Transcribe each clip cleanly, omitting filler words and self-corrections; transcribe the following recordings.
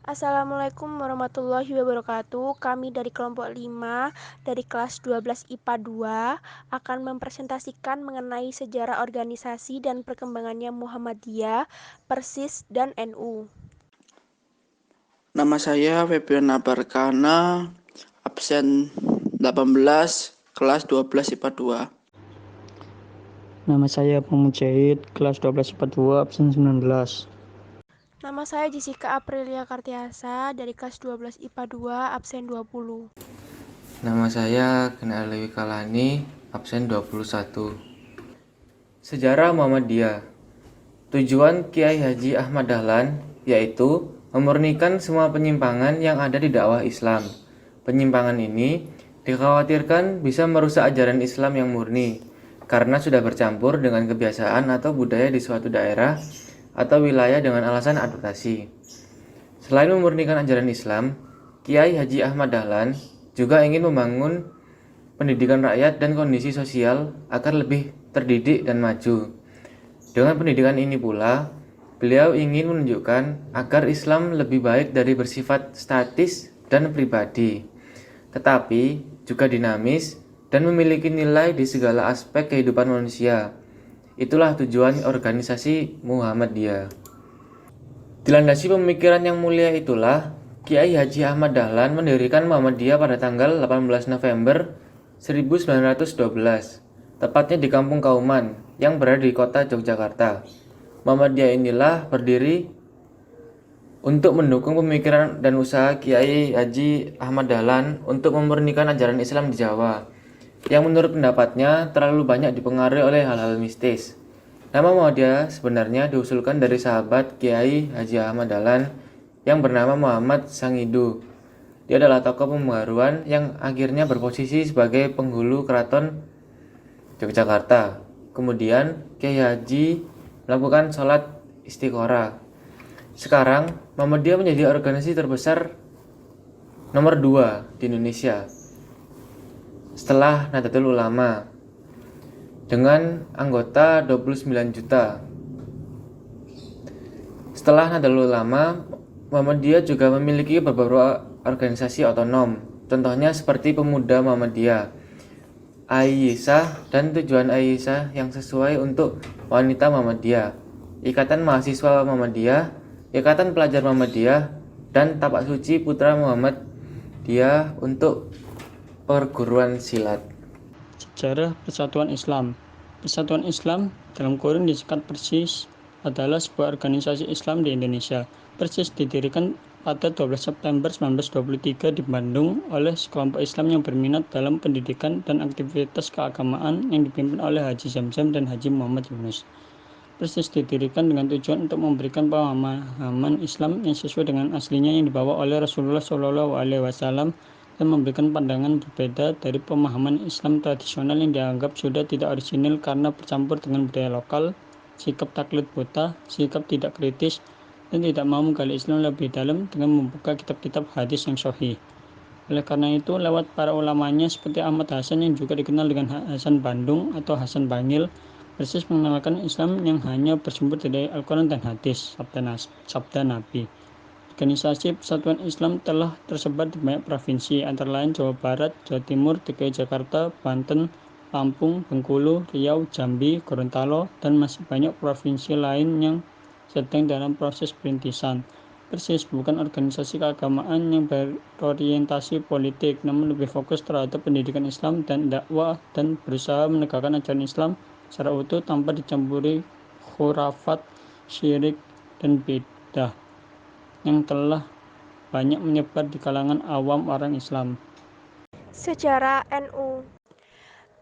Assalamualaikum warahmatullahi wabarakatuh. Kami dari kelompok 5 dari kelas 12 IPA 2 akan mempresentasikan mengenai sejarah organisasi dan perkembangannya Muhammadiyah, Persis, dan NU. Nama saya Febrian Abarkana, absen 18, kelas 12 IPA 2. Nama saya Mujahid, kelas 12 IPA 2, absen 19. Nama saya Jessica Aprilia Kartiasa dari kelas 12 IPA 2, absen 20. Nama saya Gena Lewi Kalani, absen 21. Sejarah Muhammadiyah. Tujuan Kiai Haji Ahmad Dahlan yaitu memurnikan semua penyimpangan yang ada di dakwah Islam. Penyimpangan ini dikhawatirkan bisa merusak ajaran Islam yang murni karena sudah bercampur dengan kebiasaan atau budaya di suatu daerah atau wilayah dengan alasan adaptasi. Selain memurnikan ajaran Islam, Kiai Haji Ahmad Dahlan juga ingin membangun pendidikan rakyat dan kondisi sosial agar lebih terdidik dan maju. Dengan pendidikan ini pula, beliau ingin menunjukkan agar Islam lebih baik dari bersifat statis dan pribadi, tetapi juga dinamis dan memiliki nilai di segala aspek kehidupan manusia. Itulah tujuan organisasi Muhammadiyah. Dilandasi pemikiran yang mulia itulah, Kiai Haji Ahmad Dahlan mendirikan Muhammadiyah pada tanggal 18 November 1912, tepatnya di Kampung Kauman yang berada di kota Yogyakarta. Muhammadiyah inilah berdiri untuk mendukung pemikiran dan usaha Kiai Haji Ahmad Dahlan untuk memurnikan ajaran Islam di Jawa, yang menurut pendapatnya terlalu banyak dipengaruhi oleh hal-hal mistis. Nama Muhammadiyah sebenarnya diusulkan dari sahabat Kiai Haji Ahmad Dahlan yang bernama Muhammad Sangidu. Dia adalah tokoh pembaruan yang akhirnya berposisi sebagai penghulu keraton Yogyakarta. Kemudian Kiai Haji melakukan sholat istikharah. Sekarang Muhammadiyah menjadi organisasi terbesar nomor 2 di Indonesia setelah Nahdlatul Ulama dengan anggota 29 juta. Setelah Nahdlatul Ulama, Muhammadiyah juga memiliki beberapa organisasi otonom, contohnya seperti Pemuda Muhammadiyah, Aisyah dan tujuan Aisyah yang sesuai untuk wanita Muhammadiyah, Ikatan Mahasiswa Muhammadiyah, Ikatan Pelajar Muhammadiyah, dan Tapak Suci Putra Muhammadiyah untuk perguruan silat. Sejarah Persatuan Islam. Persatuan Islam dalam kurung disingkat Persis adalah sebuah organisasi Islam di Indonesia. Persis didirikan pada 12 September 1923 di Bandung oleh sekelompok Islam yang berminat dalam pendidikan dan aktivitas keagamaan yang dipimpin oleh Haji Zamzam dan Haji Muhammad Yunus. Persis didirikan dengan tujuan untuk memberikan pemahaman Islam yang sesuai dengan aslinya yang dibawa oleh Rasulullah SAW dan memberikan pandangan berbeda dari pemahaman Islam tradisional yang dianggap sudah tidak orisinil karena bercampur dengan budaya lokal, sikap taklid buta, sikap tidak kritis, dan tidak mau menggali Islam lebih dalam dengan membuka kitab-kitab hadis yang sahih. Oleh karena itu, lewat para ulamanya seperti Ahmad Hasan yang juga dikenal dengan Hasan Bandung atau Hasan Bangil, Persis mengenalkan Islam yang hanya bersumber dari Al-Quran dan hadis, sabda Nabi. Organisasi Persatuan Islam telah tersebar di banyak provinsi, antara lain Jawa Barat, Jawa Timur, DKI Jakarta, Banten, Lampung, Bengkulu, Riau, Jambi, Gorontalo, dan masih banyak provinsi lain yang sedang dalam proses perintisan. Persis bukan organisasi keagamaan yang berorientasi politik, namun lebih fokus terhadap pendidikan Islam dan dakwah dan berusaha menegakkan ajaran Islam secara utuh tanpa dicampuri khurafat, syirik, dan bidah yang telah banyak menyebar di kalangan awam orang Islam. Sejarah NU.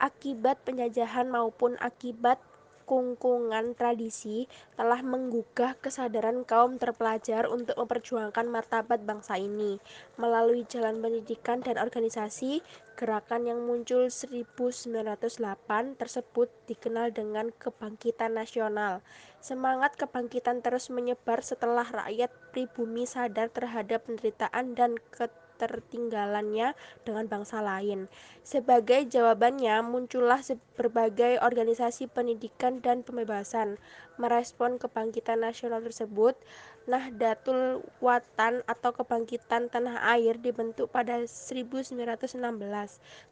Akibat penjajahan maupun akibat kungkungan tradisi telah menggugah kesadaran kaum terpelajar untuk memperjuangkan martabat bangsa ini. Melalui jalan pendidikan dan organisasi, gerakan yang muncul 1908 tersebut dikenal dengan kebangkitan nasional. Semangat kebangkitan terus menyebar setelah rakyat pribumi sadar terhadap penderitaan dan ketertinggalannya dengan bangsa lain. Sebagai jawabannya, muncullah berbagai organisasi pendidikan dan pembebasan. Merespon kebangkitan nasional tersebut, Nahdlatul Watan atau Kebangkitan Tanah Air dibentuk pada 1916.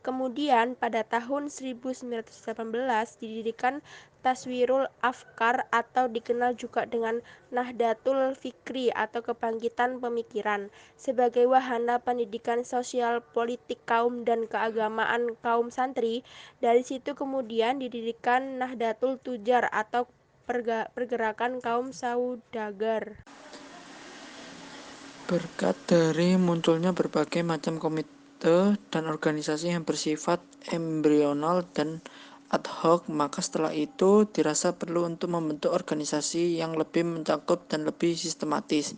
Kemudian pada tahun 1918 didirikan Taswirul Afkar atau dikenal juga dengan Nahdlatul Fikri atau Kebangkitan Pemikiran sebagai wahana pendidikan sosial politik kaum dan keagamaan kaum santri. Dari situ kemudian didirikan Nahdlatul Tujar atau pergerakan kaum saudagar. Berkat dari munculnya berbagai macam komite dan organisasi yang bersifat embrional dan ad hoc, maka setelah itu dirasa perlu untuk membentuk organisasi yang lebih mencakup dan lebih sistematis.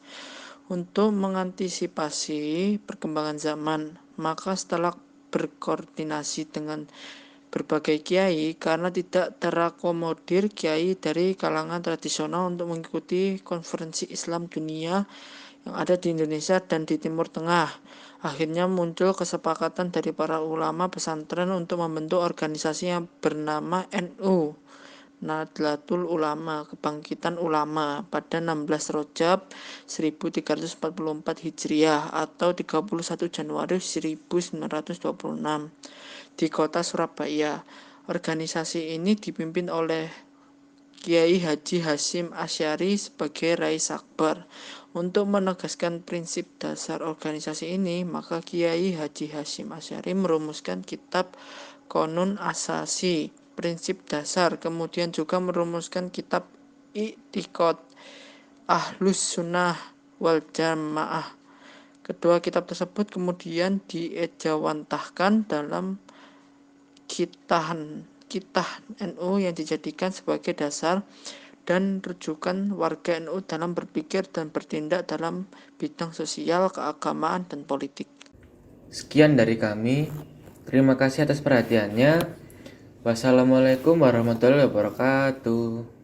Untuk mengantisipasi perkembangan zaman, maka setelah berkoordinasi dengan berbagai kiai karena tidak terakomodir kiai dari kalangan tradisional untuk mengikuti konferensi Islam dunia yang ada di Indonesia dan di Timur Tengah. Akhirnya muncul kesepakatan dari para ulama pesantren untuk membentuk organisasi yang bernama NU, Nahdlatul Ulama, Kebangkitan Ulama, pada 16 Rajab 1344 Hijriah atau 31 Januari 1926 di kota Surabaya. Organisasi ini dipimpin oleh Kiai Haji Hasyim Asy'ari sebagai Rais Akbar. Untuk menegaskan prinsip dasar organisasi ini, maka Kiai Haji Hasyim Asy'ari merumuskan kitab Qonun Asasi, prinsip dasar, kemudian juga merumuskan kitab I'tiqad Ahlus Sunnah wal Jamaah. Kedua kitab tersebut kemudian diejawantahkan dalam Kitah NU yang dijadikan sebagai dasar dan rujukan warga NU dalam berpikir dan bertindak dalam bidang sosial, keagamaan, dan politik. Sekian dari kami. Terima kasih atas perhatiannya. Wassalamualaikum warahmatullahi wabarakatuh.